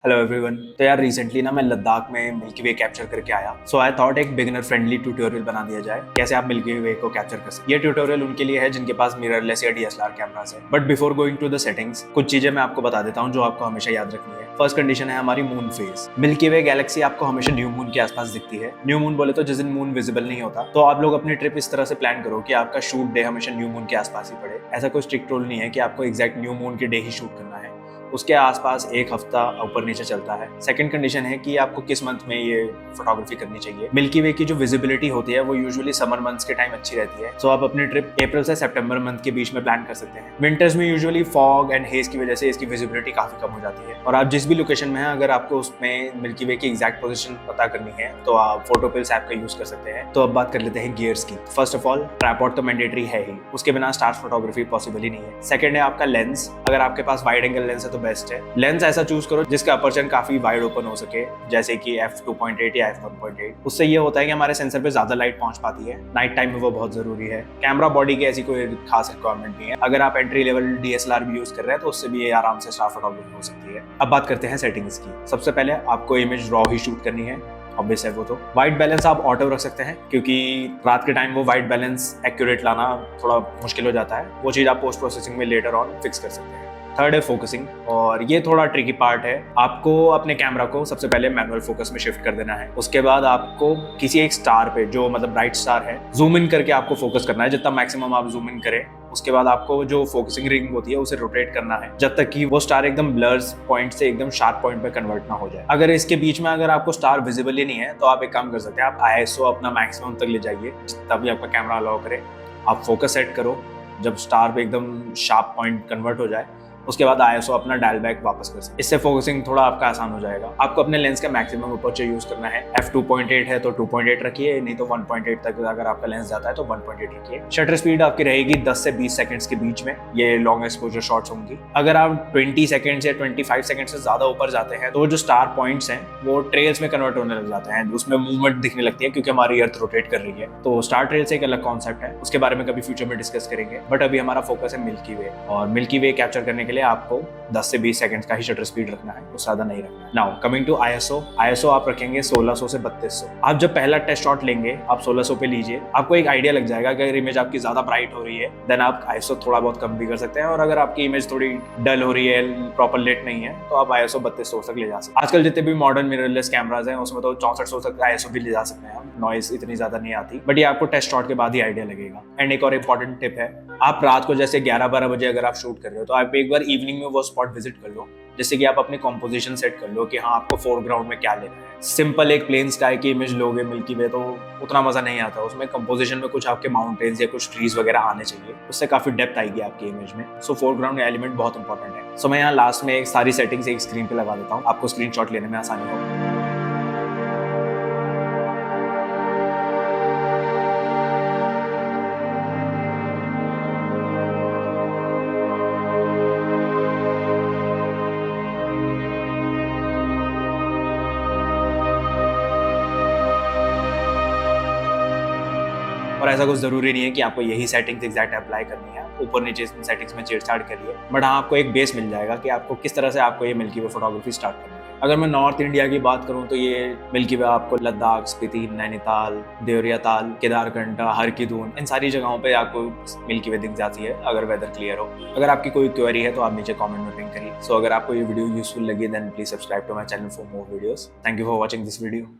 Hello everyone. तो यार recently ना मैं लद्दाख में मिल्की वे कैप्चर करके आया। सो आई थॉट एक बिगिनर फ्रेंडली ट्यूटोरियल बना दिया जाए कैसे आप मिल्की वे को कैप्चर कर सकते हैं। ये ट्यूटोरियल उनके लिए है जिनके पास मिररलेस या डीएसएलआर कैमरास है। But before going to the settings कुछ चीजें मैं आपको बता देता हूँ जो आपको हमेशा याद रखनी है। फर्स्ट कंडीशन है हमारी मून फेज। मिल्की वे गैलेक्सी आपको हमेशा न्यू मून के आसपास दिखती है। न्यू मून बोले तो जिस दिन मून विजिबल नहीं होता, तो आप लोग अपनी ट्रिप इस तरह से प्लान करो कि आपका शूट डे हमेशा न्यू मून के आसपास ही पड़े। ऐसा कोई स्ट्रिक्ट रूल नहीं है कि आपको एग्जैक्ट न्यू मून के डे ही शूट करना है, उसके आसपास एक हफ्ता ऊपर नीचे चलता है। सेकंड कंडीशन है कि आपको किस मंथ में ये फोटोग्राफी करनी चाहिए। मिल्की वे की जो विजिबिलिटी होती है वो यूजुअली समर मंथ्स के टाइम अच्छी रहती है। सो आप अपनी ट्रिप अप्रैल से सितंबर मंथ के बीच में प्लान कर सकते हैं। विंटर्स में यूजुअली फॉग एंड हेज की वजह से इसकी विजिबिलिटी काफी कम हो जाती है। और आप जिस भी लोकेशन में हैं, अगर आपको उसमें मिल्की वे की एग्जैक्ट पोजीशन पता करनी है तो आप फोटोपिल्स ऐप का यूज कर सकते हैं। तो अब बात कर लेते हैं गियर्स की। फर्स्ट ऑफ ऑल ट्राइपॉड तो मैंडेटरी है ही, उसके बिना स्टार फोटोग्राफी पॉसिबल ही नहीं है। सेकंड है आपका लेंस। अगर आपके पास वाइड एंगल लेंस है तो बेस्ट है। लेंस ऐसा चूज करो जिसका अपर्चर काफी वाइड ओपन हो सके, जैसे कि f2.8 या f1.8। उससे ये होता है कि हमारे सेंसर पे ज्यादा लाइट पहुंच पाती है। नाइट टाइम में वो बहुत जरूरी है। कैमरा बॉडी की ऐसी कोई खास रिक्वायरमेंट नहीं है। अगर आप एंट्री लेवल डीएसएलआर भी यूज कर रहे हैं तो उससे भी ये आराम से स्टार फोटोग्राफी हो सकती है। अब बात करते हैं सेटिंग्स की। सबसे पहले आपको इमेज रॉ ही शूट करनी है, ऑब्वियस है वो तो। वाइट बैलेंस आप ऑटो रख सकते हैं क्योंकि रात के टाइम वो वाइट बैलेंस एक्यूरेट लाना थोड़ा मुश्किल हो जाता है। वो चीज आप पोस्ट प्रोसेसिंग में लेटर ऑन फिक्स कर सकते हैं। थर्ड है फोकसिंग, और ये थोड़ा ट्रिकी पार्ट है। आपको अपने कैमरा को सबसे पहले मैनुअल फोकस में शिफ्ट कर देना है। उसके बाद आपको किसी एक स्टार पे, जो मतलब ब्राइट स्टार है, जूम इन करके आपको फोकस करना है। जितना मैक्सिमम आप जूम इन करें, उसके बाद आपको जो फोकसिंग रिंग होती है उसे रोटेट करना है जब तक कि वो स्टार एकदम ब्लर्स पॉइंट से एकदम शार्प पॉइंट पे कन्वर्ट ना हो जाए। अगर इसके बीच में अगर आपको स्टार विजिबल ही नहीं है तो आप एक काम कर सकते हैं, आप आईएसओ अपना मैक्सिमम तक ले जाइए जितना भी आपका कैमरा अलाउ करे। आप फोकस सेट करो, जब स्टार पे एकदम शार्प पॉइंट कन्वर्ट हो जाए उसके बाद आईएसओ अपना डायल बैक वापस कर सकते। इससे फोकसिंग थोड़ा आपका आसान हो जाएगा। आपको अपने लेंस का मैक्सिमम अपर्चर यूज करना है। f2.8 है तो 2.8 रखिए, नहीं तो 1.8 तक अगर आपका लेंस जाता है तो 1.8 रखिए। शटर स्पीड आपकी रहेगी 10 से 20 सेकंड्स के बीच में। ये लॉन्ग एक्सपोजर शॉट्स होंगी। अगर आप 20 सेकंड्स या 25 सेकंड से ज्यादा ऊपर जाते हैं तो जो स्टार पॉइंट्स हैं वो ट्रेल्स में कन्वर्ट होने लग जाते हैं, उसमें मूवमेंट दिखने लगती है क्योंकि हमारी अर्थ रोटेट कर रही है। तो स्टार ट्रेल्स एक अलग कॉन्सेप्ट है, उसके बारे में कभी फ्यूचर में डिस्कस करेंगे। बट अभी हमारा फोकस है मिल्की वे, और मिल्की वे कैप्चर करने के लिए आपको 10 से 20 सेकंड्स का ही शटर स्पीड रखना है, उससे ज्यादा नहीं रखना है। नाउ कमिंग टू आईएसओ आप रखेंगे 1600 से 3200। आप जब पहला टेस्ट शॉट लेंगे आप 1600 पे लीजिए। आपको एक आइडिया लग जाएगा कि अगर इमेज आपकी ज्यादा ब्राइट हो रही है देन आप आईएसओ थोड़ा बहुत कम भी कर सकते हैं, और अगर आपकी इमेज थोड़ी डल हो रही है, प्रॉपर लेट नहीं है, तो आप आईएसओ 3200 तक ले जा सकते हैं। आजकल जितने भी मॉडर्न मिररलेस कैमराज हैं उसमें तो 6400 तक आईएसओ भी ले जा सकते हैं। नॉइस इतनी ज्यादा नहीं आती, बट ये आपको टेस्ट शॉट के बाद ही आइडिया लगेगा। एंड एक और इंपॉर्टेंट टिप है, आप रात को जैसे 11-12 बजे अगर आप शूट कर रहे हो तो आप एक बार इवनिंग में वो स्पॉट विजिट कर लो, जैसे कि आप अपनी कॉम्पोजिशन सेट कर लो कि हाँ आपको फोरग्राउंड में क्या लेना है। सिंपल एक प्लेन स्काई की इमेज लोगे मिल्की वे तो उतना मजा नहीं आता। उसमें कंपोजिशन में कुछ आपके माउंटेन्स या कुछ ट्रीज वगैरह आने चाहिए, उससे काफी डेप्थ आएगी आपकी इमेज में। सो फोरग्राउंड एलिमेंट बहुत इंपॉर्टेंट है। सो मैं यहाँ लास्ट में एक सारी सेटिंग्स एक स्क्रीन पे लगा देता हूँ, आपको स्क्रीनशॉट लेने में आसानी होगी। और ऐसा कुछ जरूरी नहीं है कि आपको यही सेटिंग्स एग्जैक्ट अप्लाई करनी है। ऊपर नीचे सेटिंग्स में छेड़छाड़ करिए, बट हाँ आपको एक बेस मिल जाएगा कि आपको किस तरह से आपको ये मिल्की वे फोटोग्राफी स्टार्ट करनी है। अगर मैं नॉर्थ इंडिया की बात करूँ तो ये मिल्की वे आपको लद्दाख, स्पीति, नैनीताल, देवरिया ताल, केदारकंठा, हरकी-दून, इन सारी जगहों पे आपको मिल्की वे दिख जाती है अगर वेदर क्लियर हो। अगर आपकी कोई क्वेरी है तो आप नीचे कमेंट में पिंग करिए। सो अगर आपको ये वीडियो यूजफुल लगी then please subscribe to my channel for more videos. Thank you for watching this video.